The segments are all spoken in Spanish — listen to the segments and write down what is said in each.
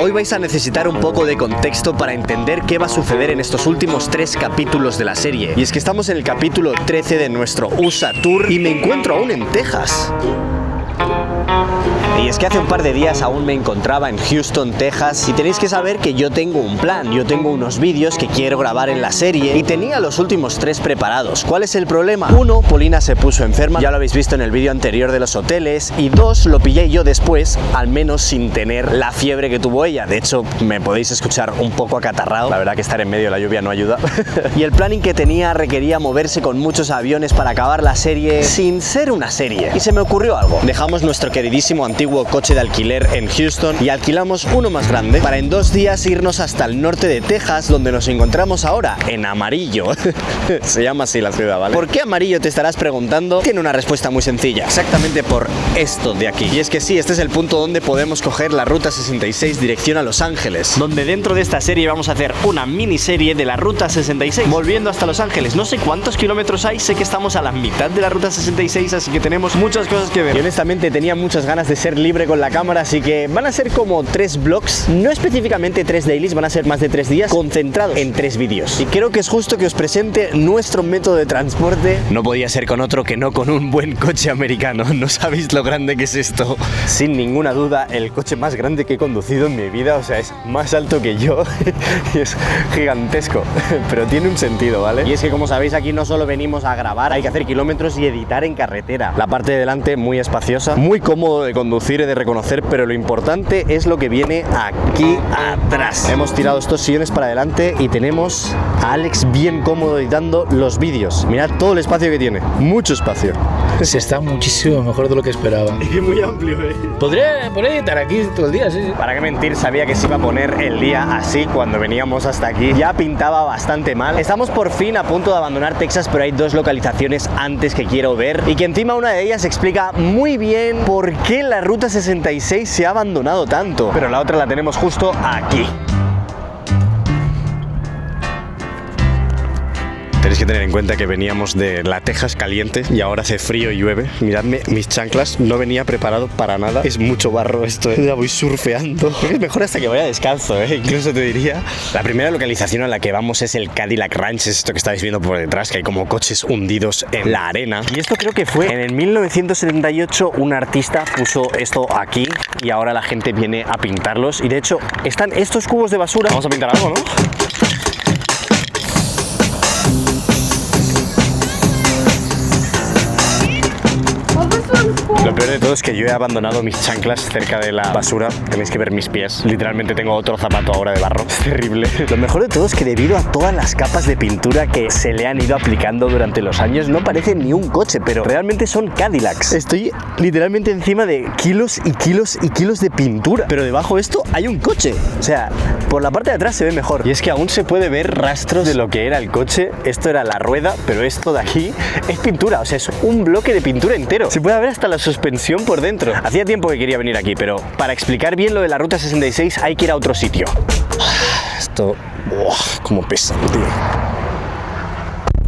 Hoy vais a necesitar un poco de contexto para entender qué va a suceder en estos últimos 3 capítulos de la serie. Y es que estamos en el capítulo 13 de nuestro USA Tour y me encuentro aún en Texas. Y es que hace un par de días aún me encontraba en Houston, Texas, y tenéis que saber que yo tengo un plan, yo tengo unos vídeos que quiero grabar en la serie y tenía los últimos 3 preparados. ¿Cuál es el problema? 1, Polina se puso enferma, ya lo habéis visto en el vídeo anterior de los hoteles, y 2, lo pillé yo después, al menos sin tener la fiebre que tuvo ella. De hecho, me podéis escuchar un poco acatarrado, la verdad que estar en medio de la lluvia no ayuda. Y el planning que tenía requería moverse con muchos aviones para acabar la serie sin ser una serie. Y se me ocurrió algo. Dejamos nuestro queridísimo antiguo coche de alquiler en Houston y alquilamos uno más grande para en 2 días irnos hasta el norte de Texas, donde nos encontramos ahora, en Amarillo. Se llama así la ciudad, ¿vale? ¿Por qué Amarillo, te estarás preguntando? Tiene una respuesta muy sencilla, exactamente por esto de aquí. Y es que sí, este es el punto donde podemos coger la Ruta 66 dirección a Los Ángeles, donde dentro de esta serie vamos a hacer una miniserie de la Ruta 66 volviendo hasta Los Ángeles. No sé cuántos kilómetros hay, sé que estamos a la mitad de la Ruta 66, así que tenemos muchas cosas que ver. Y honestamente tenía muchas ganas de ser libre con la cámara, así que van a ser como 3 vlogs, no específicamente 3 dailies, van a ser más de 3 días concentrados en 3 vídeos. Y creo que es justo que os presente nuestro método de transporte. No podía ser con otro que no con un buen coche americano. No sabéis lo grande que es esto. Sin ninguna duda, el coche más grande que he conducido en mi vida, o sea, es más alto que yo y es gigantesco, pero tiene un sentido, ¿vale? Y es que, como sabéis, aquí no solo venimos a grabar, hay que hacer kilómetros y editar en carretera. La parte de delante muy espaciosa, muy cómodo de conducir y de reconocer, pero lo importante es lo que viene aquí atrás. Hemos tirado estos sillones para adelante y tenemos a Alex bien cómodo editando los vídeos. Mirad todo el espacio que tiene, mucho espacio. Se está muchísimo mejor de lo que esperaba. Es muy amplio, ¿eh? Podría editar aquí todo el día, sí. Para qué mentir, sabía que se iba a poner el día así cuando veníamos hasta aquí. Ya pintaba bastante mal. Estamos por fin a punto de abandonar Texas, pero hay 2 localizaciones antes que quiero ver y que encima una de ellas explica muy bien por qué la Ruta 66 se ha abandonado tanto. Pero la otra la tenemos justo aquí. Tenéis que tener en cuenta que veníamos de la Texas caliente y ahora hace frío y llueve. Miradme mis chanclas, no venía preparado para nada. Es mucho barro esto, ¿eh? Ya voy surfeando. Es mejor hasta que vaya descalzo, ¿eh? Incluso te diría. La primera localización a la que vamos es el Cadillac Ranch, es esto que estáis viendo por detrás, que hay como coches hundidos en la arena. Y esto creo que fue en el 1978, un artista puso esto aquí y ahora la gente viene a pintarlos. Y de hecho, están estos cubos de basura. Vamos a pintar algo, ¿no? Lo peor de todo es que yo he abandonado mis chanclas cerca de la basura. Tenéis que ver mis pies. Literalmente tengo otro zapato ahora de barro. Es terrible. Lo mejor de todo es que debido a todas las capas de pintura que se le han ido aplicando durante los años, no parece ni un coche, pero realmente son Cadillacs. Estoy literalmente encima de kilos y kilos y kilos de pintura. Pero debajo de esto hay un coche. O sea, por la parte de atrás se ve mejor. Y es que aún se puede ver rastros de lo que era el coche. Esto era la rueda, pero esto de aquí es pintura. O sea, es un bloque de pintura entero. Se puede ver hasta la suspensión por dentro. Hacía tiempo que quería venir aquí, pero para explicar bien lo de la Ruta 66 hay que ir a otro sitio. Esto... cómo pesa, tío.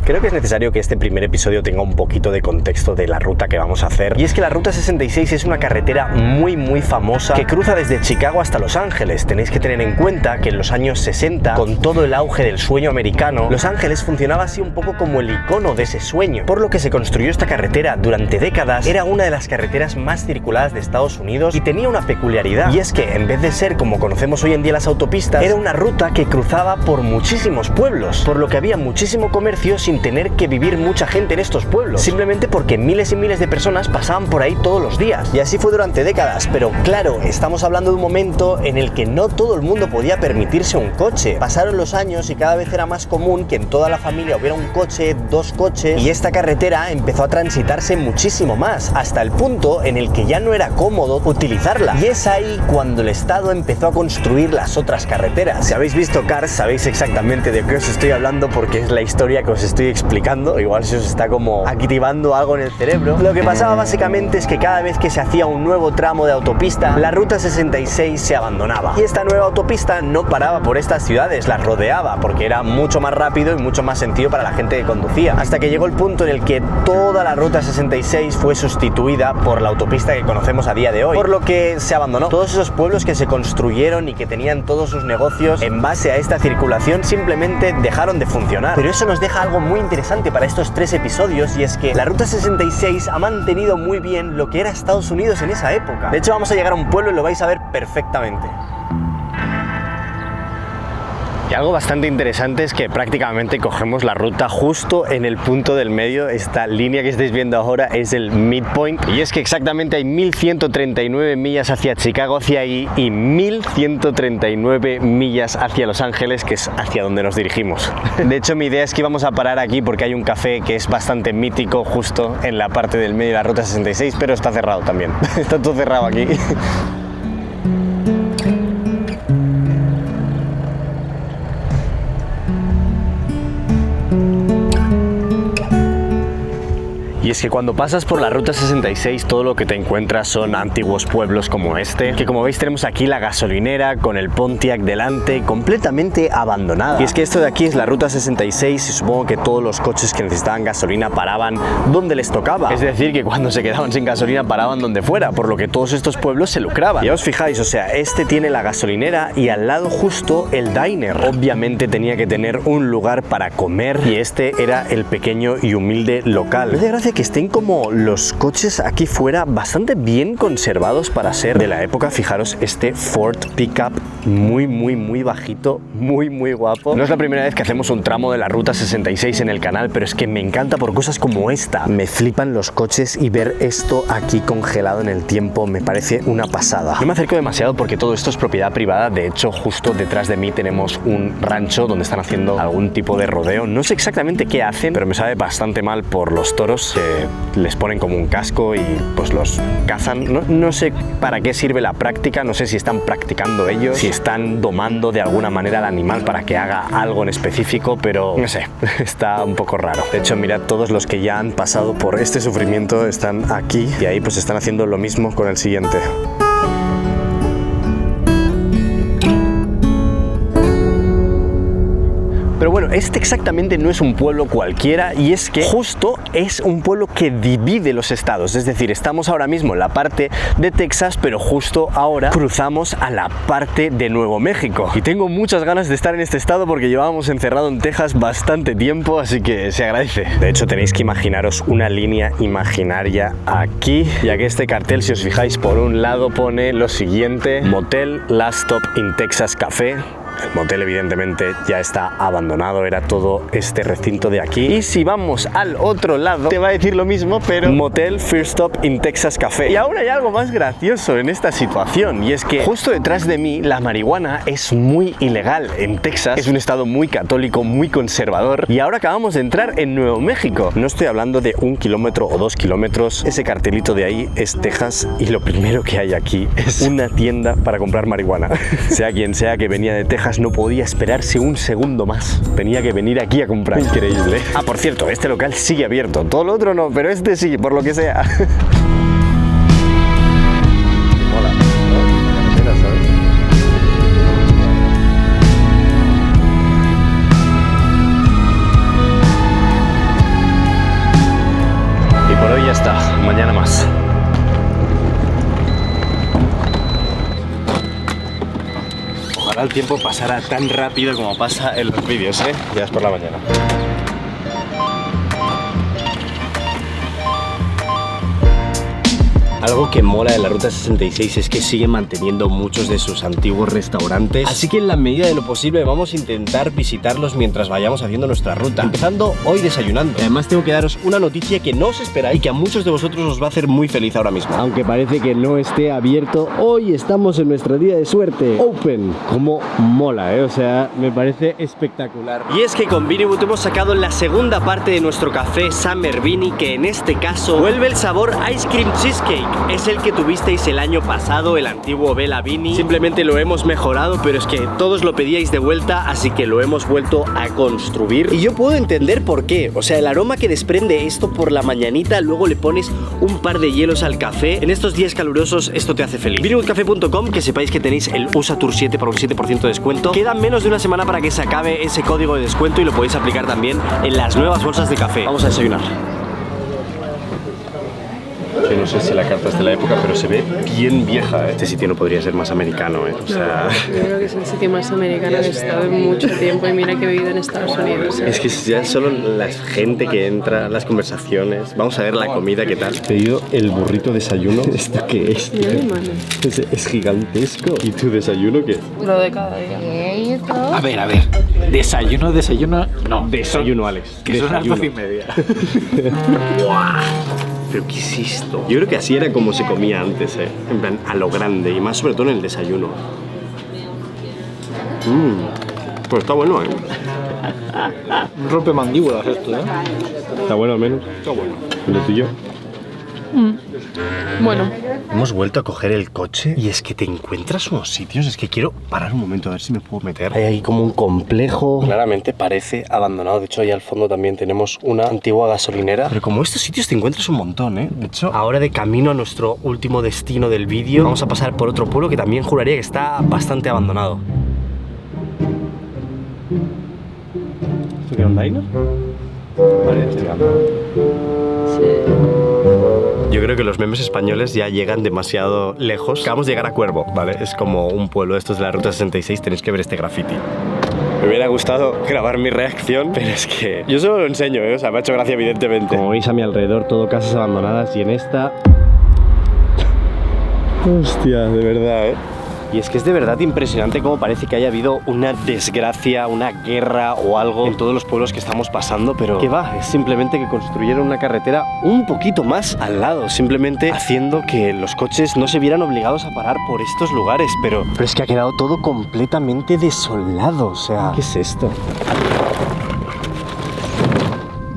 Creo que es necesario que este primer episodio tenga un poquito de contexto de la ruta que vamos a hacer. Y es que la Ruta 66 es una carretera muy famosa que cruza desde Chicago hasta Los Ángeles. Tenéis que tener en cuenta que en los años 60, con todo el auge del sueño americano, Los Ángeles funcionaba así un poco como el icono de ese sueño. Por lo que se construyó esta carretera durante décadas. Era una de las carreteras más circuladas de Estados Unidos y tenía una peculiaridad. Y es que en vez de ser como conocemos hoy en día las autopistas, era una ruta que cruzaba por muchísimos pueblos. Por lo que había muchísimo comercio sin tener que vivir mucha gente en estos pueblos, simplemente porque miles y miles de personas pasaban por ahí todos los días. Y así fue durante décadas, pero claro, estamos hablando de un momento en el que no todo el mundo podía permitirse un coche. Pasaron los años y cada vez era más común que en toda la familia hubiera un coche, 2 coches, y esta carretera empezó a transitarse muchísimo más, hasta el punto en el que ya no era cómodo utilizarla. Y es ahí cuando el Estado empezó a construir las otras carreteras. Si habéis visto Cars, sabéis exactamente de qué os estoy hablando, porque es la historia que os estoy estoy explicando, igual se os está como activando algo en el cerebro. Lo que pasaba básicamente es que cada vez que se hacía un nuevo tramo de autopista, la ruta 66 se abandonaba. Y esta nueva autopista no paraba por estas ciudades, las rodeaba, porque era mucho más rápido y mucho más sencillo para la gente que conducía. Hasta que llegó el punto en el que toda la ruta 66 fue sustituida por la autopista que conocemos a día de hoy, por lo que se abandonó. Todos esos pueblos que se construyeron y que tenían todos sus negocios en base a esta circulación simplemente dejaron de funcionar. Pero eso nos deja algo muy interesante para estos 3 episodios, y es que la ruta 66 ha mantenido muy bien lo que era Estados Unidos en esa época. De hecho, vamos a llegar a un pueblo y lo vais a ver perfectamente. Y algo bastante interesante es que prácticamente cogemos la ruta justo en el punto del medio. Esta línea que estáis viendo ahora es el midpoint, y es que exactamente hay 1139 millas hacia Chicago, hacia ahí, y 1139 millas hacia Los Ángeles, que es hacia donde nos dirigimos. De hecho, mi idea es que íbamos a parar aquí porque hay un café que es bastante mítico justo en la parte del medio de la ruta 66, pero está cerrado también. Está todo cerrado aquí. Y es que cuando pasas por la ruta 66, todo lo que te encuentras son antiguos pueblos como este, que como veis tenemos aquí la gasolinera con el Pontiac delante, completamente abandonada. Y es que esto de aquí es la ruta 66 y supongo que todos los coches que necesitaban gasolina paraban donde les tocaba. Es decir, que cuando se quedaban sin gasolina paraban donde fuera, por lo que todos estos pueblos se lucraban. Ya os fijáis, o sea, este tiene la gasolinera y al lado justo el diner. Obviamente tenía que tener un lugar para comer, y este era el pequeño y humilde local. Me hace gracia que estén como los coches aquí fuera bastante bien conservados para ser de la época. Fijaros este Ford Pickup muy bajito, muy guapo. No es la primera vez que hacemos un tramo de la ruta 66 en el canal, pero es que me encanta por cosas como esta. Me flipan los coches y ver esto aquí congelado en el tiempo me parece una pasada. No me acerco demasiado porque todo esto es propiedad privada. De hecho, justo detrás de mí tenemos un rancho donde están haciendo algún tipo de rodeo. No sé exactamente qué hacen, pero me sabe bastante mal por los toros. Les ponen como un casco y pues los cazan. No sé para qué sirve la práctica, no sé si están practicando ellos, si están domando de alguna manera al animal para que haga algo en específico, pero no sé, está un poco raro. De hecho, mirad, todos los que ya han pasado por este sufrimiento están aquí, y ahí pues están haciendo lo mismo con el siguiente. Pero bueno, este exactamente no es un pueblo cualquiera, y es que justo es un pueblo que divide los estados. Es decir, estamos ahora mismo en la parte de Texas, pero justo ahora cruzamos a la parte de Nuevo México. Y tengo muchas ganas de estar en este estado porque llevábamos encerrado en Texas bastante tiempo, así que se agradece. De hecho, tenéis que imaginaros una línea imaginaria aquí, ya que este cartel, si os fijáis, por un lado pone lo siguiente: Motel Last Stop in Texas Café. El motel evidentemente ya está abandonado, era todo este recinto de aquí. Y si vamos al otro lado, te va a decir lo mismo, pero Motel First Stop in Texas Café. Y aún hay algo más gracioso en esta situación, y es que justo detrás de mí la marihuana es muy ilegal en Texas. Es un estado muy católico, muy conservador, y ahora acabamos de entrar en Nuevo México. No estoy hablando de 1 kilómetro o 2 kilómetros. Ese cartelito de ahí es Texas, y lo primero que hay aquí es una tienda para comprar marihuana. Sea quien sea que venía de Texas, no podía esperarse un segundo más. Tenía que venir aquí a comprar. Increíble. Ah, por cierto, este local sigue abierto. Todo lo otro no, pero este sí, por lo que sea. Mola, ¿no? La carretera, ¿sabes? Y por hoy ya está. Mañana más. Ojalá el tiempo pasara tan rápido como pasa en los vídeos, ¿eh? Ya es por la mañana. Algo que mola de la Ruta 66 es que sigue manteniendo muchos de sus antiguos restaurantes, así que en la medida de lo posible vamos a intentar visitarlos mientras vayamos haciendo nuestra ruta, empezando hoy desayunando. Además tengo que daros una noticia que no os esperáis y que a muchos de vosotros os va a hacer muy feliz ahora mismo. Aunque parece que no esté abierto, hoy estamos en nuestro día de suerte. Open. Como mola, o sea, me parece espectacular. Y es que con Beanie Boot hemos sacado la segunda parte de nuestro café Summer Beanie, que en este caso vuelve el sabor Ice Cream Cheesecake. es el que tuvisteis el año pasado, el antiguo Bella Vini. Simplemente lo hemos mejorado, pero es que todos lo pedíais de vuelta, así que lo hemos vuelto a construir. Y yo puedo entender por qué. O sea, el aroma que desprende esto por la mañanita, luego le pones un par de hielos al café. En estos días calurosos esto te hace feliz. Vinwoodcafé.com, que sepáis que tenéis el USATOUR7 para un 7% de descuento. Queda menos de una semana para que se acabe ese código de descuento y lo podéis aplicar también en las nuevas bolsas de café. Vamos a desayunar. Yo no sé si la carta es de la época, pero se ve bien vieja, ¿eh? Este sitio no podría ser más americano, ¿eh? O sea... Yo creo que es el sitio más americano que he estado en mucho tiempo y mira que he vivido en Estados Unidos. Es que ya solo la gente que entra, las conversaciones. Vamos a ver la comida, ¿qué tal? He pedido el burrito desayuno. ¿Esto qué es? Mira mi mano. Es gigantesco. ¿Y tu desayuno qué? Lo de cada día. A ver. Desayuno, no. Desayuno, Alex. Que son las Desayuno. 12:30. ¿Pero qué es esto? Yo creo que así era como se comía antes, ¿eh? En plan, a lo grande y más sobre todo en el desayuno. Pues está bueno, ¿eh? Un rompemandíbulas esto, ¿eh? Está bueno al menos. Está bueno. ¿Lo tuyo? Bueno, Hemos vuelto a coger el coche y es que te encuentras unos sitios, es que quiero parar un momento a ver si me puedo meter. Hay ahí como un complejo. Claramente parece abandonado, de hecho ahí al fondo también tenemos una antigua gasolinera. Pero como estos sitios te encuentras un montón, ¿eh? De hecho, ahora de camino a nuestro último destino del vídeo, vamos a pasar por otro pueblo que también juraría que está bastante abandonado. ¿Esto qué onda ahí, no? Vale, estoy Yo creo que los memes españoles ya llegan demasiado lejos. Acabamos de llegar a Cuervo, ¿vale? Es como un pueblo, estos de la Ruta 66, tenéis que ver este graffiti. Me hubiera gustado grabar mi reacción, pero es que yo solo lo enseño, ¿eh? O sea, me ha hecho gracia evidentemente. Como veis a mi alrededor, todo casas abandonadas y en esta... Hostia, de verdad, ¿eh? Y es que es de verdad impresionante cómo parece que haya habido una desgracia, una guerra o algo en todos los pueblos que estamos pasando, pero ¿qué va? Es simplemente que construyeron una carretera un poquito más al lado, simplemente haciendo que los coches no se vieran obligados a parar por estos lugares, pero es que ha quedado todo completamente desolado, o sea... ¿Qué es esto?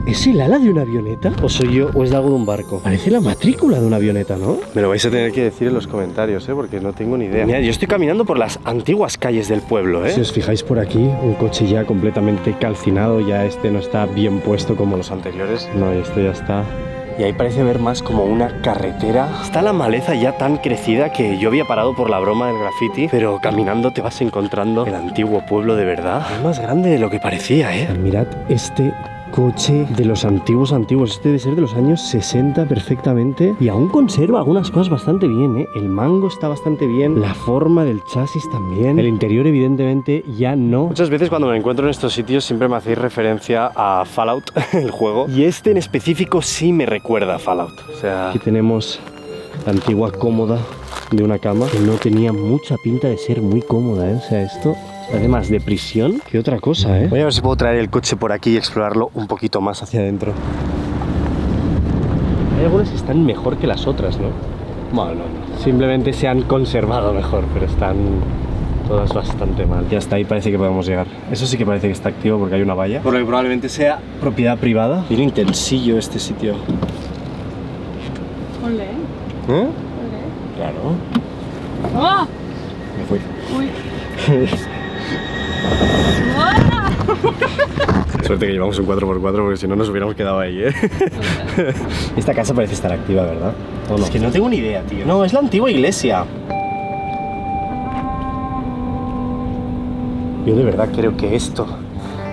¿Es el ala de una avioneta? ¿O soy yo o es de algo de un barco? Parece la matrícula de una avioneta, ¿no? Me lo vais a tener que decir en los comentarios, ¿eh? Porque no tengo ni idea. Mira, yo estoy caminando por las antiguas calles del pueblo, ¿eh? Si os fijáis por aquí, un coche ya completamente calcinado, ya este no está bien puesto como los anteriores. No, este ya está... Y ahí parece ver más como una carretera. Está la maleza ya tan crecida que yo había parado por la broma del graffiti, pero caminando te vas encontrando el antiguo pueblo de verdad. Es más grande de lo que parecía, ¿eh? Mirad este coche de los antiguos. Este debe ser de los años 60 perfectamente y aún conserva algunas cosas bastante bien, ¿eh? El mango está bastante bien, la forma del chasis también, el interior evidentemente ya no. Muchas veces cuando me encuentro en estos sitios siempre me hacéis referencia a Fallout, el juego, y este en específico sí me recuerda a Fallout. O sea, aquí tenemos la antigua cómoda de una cama que no tenía mucha pinta de ser muy cómoda, ¿eh? O sea, esto... Además de prisión que otra cosa, ¿eh? Voy a ver si puedo traer el coche por aquí y explorarlo un poquito más hacia adentro. Hay algunas que están mejor que las otras, ¿no? Bueno, no. Simplemente se han conservado mejor, pero están todas bastante mal. Ya está, ahí parece que podemos llegar. Eso sí que parece que está activo porque hay una valla. Por lo que probablemente sea propiedad privada. Bien intensillo este sitio. Ole. ¿Eh? Ole. Claro. ¡Oh! Me fui. Uy. Suerte que llevamos un 4x4 porque si no nos hubiéramos quedado ahí, ¿eh? Esta casa parece estar activa, ¿verdad? ¿O no? Es que no tengo ni idea, tío. No, es la antigua iglesia. Yo de verdad creo que esto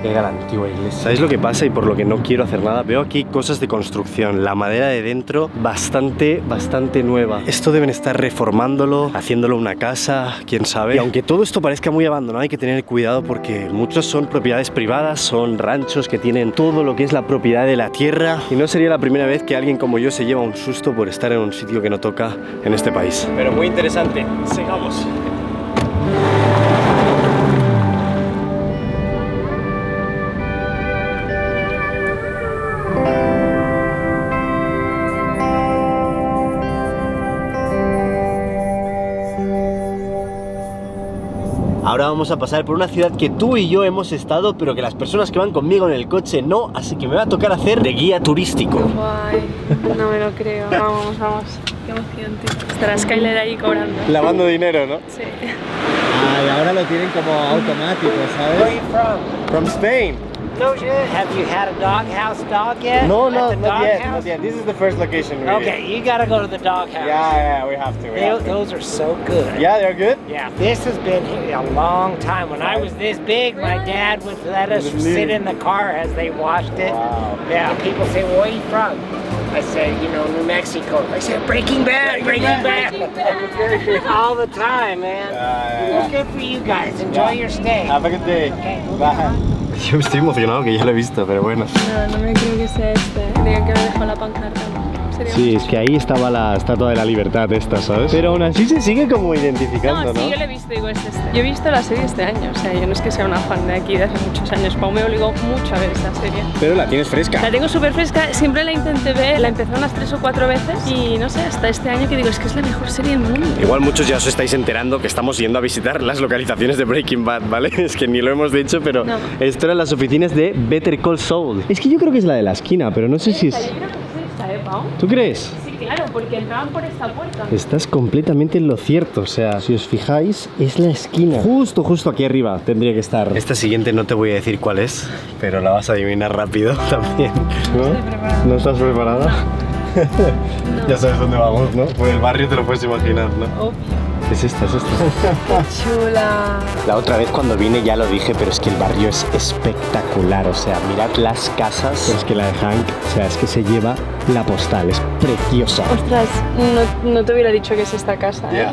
era la antigua iglesia. ¿Sabéis lo que pasa y por lo que no quiero hacer nada? Veo aquí cosas de construcción, la madera de dentro bastante nueva. Esto deben estar reformándolo, haciéndolo una casa, quién sabe. Y aunque todo esto parezca muy abandonado, hay que tener cuidado porque muchos son propiedades privadas, son ranchos que tienen todo lo que es la propiedad de la tierra y no sería la primera vez que alguien como yo se lleva un susto por estar en un sitio que no toca en este país. Pero muy interesante, sigamos. Ahora vamos a pasar por una ciudad que tú y yo hemos estado, pero que las personas que van conmigo en el coche no, así que me va a tocar hacer de guía turístico. Guay, no me lo creo. Vamos, vamos. Qué emoción, tío. Estará Skyler ahí cobrando. Lavando dinero, ¿no? Sí. Ah, y ahora lo tienen como automático, ¿sabes? Where are you from? From Spain. No shit. Have you had a doghouse dog yet? No, At no, the not yet, doghouse? not yet. This is the first location. Okay, you gotta go to the doghouse. Yeah, we have to. Those are so good. Yeah, they're good. Yeah, this has been here a long time. When I was this big, my dad would let us sit in the car as they washed it. Wow. Yeah, people say, where are you from? I say, you know, New Mexico. I say, Breaking Bad, Breaking Bad. All the time, man. Well, good for you guys. Enjoy your stay. Have a good day. Okay. Bye. Yo estoy emocionado que ya lo he visto, pero bueno. No, no me creo que sea este. Digan que me dejó la pancarta. Sería Sí, es que ahí estaba la Estatua de la Libertad esta, ¿sabes? Pero aún así se sigue como identificando, ¿no? Sí, yo lo he visto, digo, es este. Yo he visto la serie este año, o sea, yo no es que sea una fan de aquí de hace muchos años. Pau me obligó mucho a ver esta serie. Pero la tienes fresca. La tengo súper fresca, siempre la intenté ver, la empecé unas 3 o 4 veces y no sé, hasta este año que digo, es que es la mejor serie del mundo. Igual muchos ya os estáis enterando que estamos yendo a visitar las localizaciones de Breaking Bad, ¿vale? Es que ni lo hemos dicho, pero No. esto eran las oficinas de Better Call Saul. Es que yo creo que es la de la esquina, pero no sé si es... Yo creo que es esta, Pau? ¿Tú crees? Sí, claro, porque entraban por esta puerta. Estás completamente en lo cierto, o sea, si os fijáis, es la esquina. Justo aquí arriba tendría que estar. Esta siguiente no te voy a decir cuál es, pero la vas a adivinar rápido también. ¿No? Estoy preparada. ¿No estás preparada? Ya sabes dónde vamos, ¿no? Por el barrio te lo puedes imaginar, ¿no? Obvio. Es esta. Chula. La otra vez cuando vine ya lo dije, pero es que el barrio es espectacular, o sea, mirad las casas. Es que la de Hank, o sea, es que se lleva la postal, es preciosa. Ostras, no te hubiera dicho que es esta casa, ¿eh?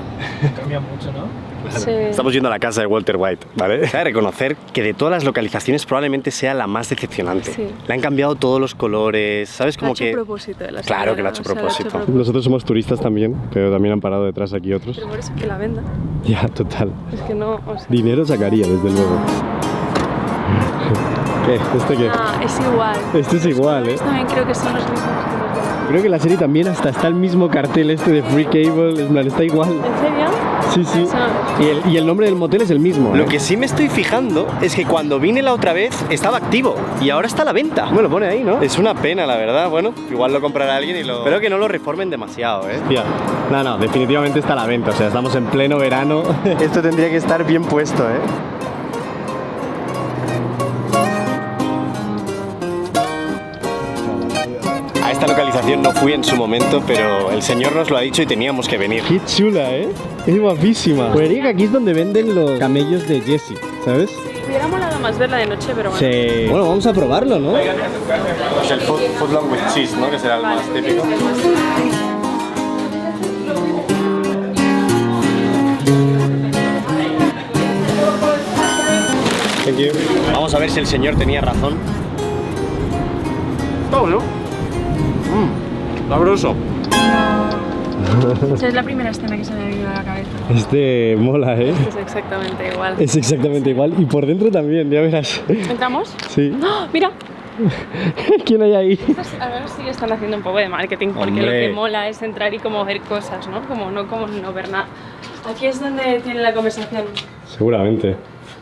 Cambia mucho, ¿no? Sí. Estamos yendo a la casa de Walter White, ¿vale? Hay que reconocer que de todas las localizaciones probablemente sea la más decepcionante. Sí. Le han cambiado todos los colores, ¿sabes? Lo Como ha hecho que... a propósito de la Claro señora, que lo ha hecho a o sea, propósito. Nosotros somos turistas también, pero también han parado detrás aquí otros. Pero por eso que la venda. Ya, total. Es que no, o sea... Dinero sacaría, desde luego. ¿Qué? ¿Este qué? Ah, es igual. Este es igual, ¿eh? También creo que son los mismos que los de la... Creo que la serie también hasta está el mismo cartel este de Free Cable, en plan, está igual. ¿En serio? Sí, sí. Eso Y el nombre del motel es el mismo. Lo que sí me estoy fijando es que cuando vine la otra vez estaba activo y ahora está a la venta. Me lo pone ahí, ¿no? Es una pena, la verdad. Bueno, igual lo comprará alguien y lo... Espero que no lo reformen demasiado, ¿eh? Tía, no, definitivamente está a la venta. O sea, estamos en pleno verano. Esto tendría que estar bien puesto, ¿eh? A esta localización no fui en su momento, pero el señor nos lo ha dicho y teníamos que venir. Qué chula, ¿eh? Es guapísima. Juraría que aquí es donde venden los camellos de Jesse, ¿sabes? Me hubiera molado más verla de noche, pero bueno. Sí. Bueno, vamos a probarlo, ¿no? Es el footlong with cheese, ¿no? Que será el más típico. Thank you. Vamos a ver si el señor tenía razón. Está bueno. Sabroso. Esa es la primera escena que se me ha venido a la cabeza. Este mola, ¿eh? Es exactamente igual. Es exactamente igual. Y por dentro también, ya verás. ¿Entramos? Sí. ¡Ah! ¡Mira! ¿Quién hay ahí? Al menos sí que están haciendo un poco de marketing, porque Hombre. lo que mola es entrar y como ver cosas, ¿no? Como no ver nada. Aquí es donde tiene la conversación. Seguramente.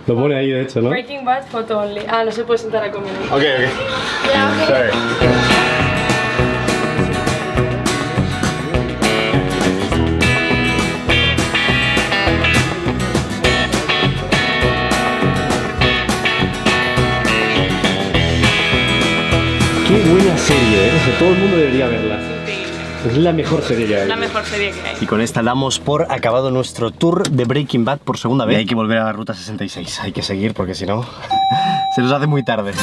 Lo pone ahí, de hecho, ¿no? Breaking Bad, photo only. Ah, no se puede sentar a comer. Ok. Ya, Sorry. Qué buena serie, ¿eh? O sea, todo el mundo debería verla. Es la mejor serie que hay. la mejor serie que hay. Y con esta damos por acabado nuestro tour de Breaking Bad por segunda vez. Y hay que volver a la ruta 66. Hay que seguir porque si no, se nos hace muy tarde.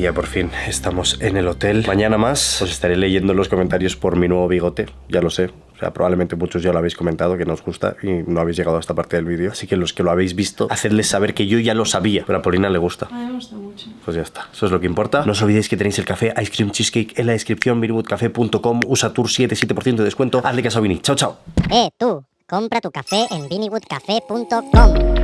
Y ya por fin estamos en el hotel. Mañana más os estaré leyendo los comentarios por mi nuevo bigote, ya lo sé. O sea, probablemente muchos ya lo habéis comentado, que no os gusta y no habéis llegado a esta parte del vídeo. Así que los que lo habéis visto, hacedles saber que yo ya lo sabía, pero a Paulina le gusta. A mí me gusta mucho. Pues ya está, eso es lo que importa. No os olvidéis que tenéis el café Ice Cream Cheesecake en la descripción, vinnywoodcafe.com, usa Tour 7% de descuento. Hazle caso a Vini. Chao, chao. Tú, compra tu café en vinnywoodcafe.com.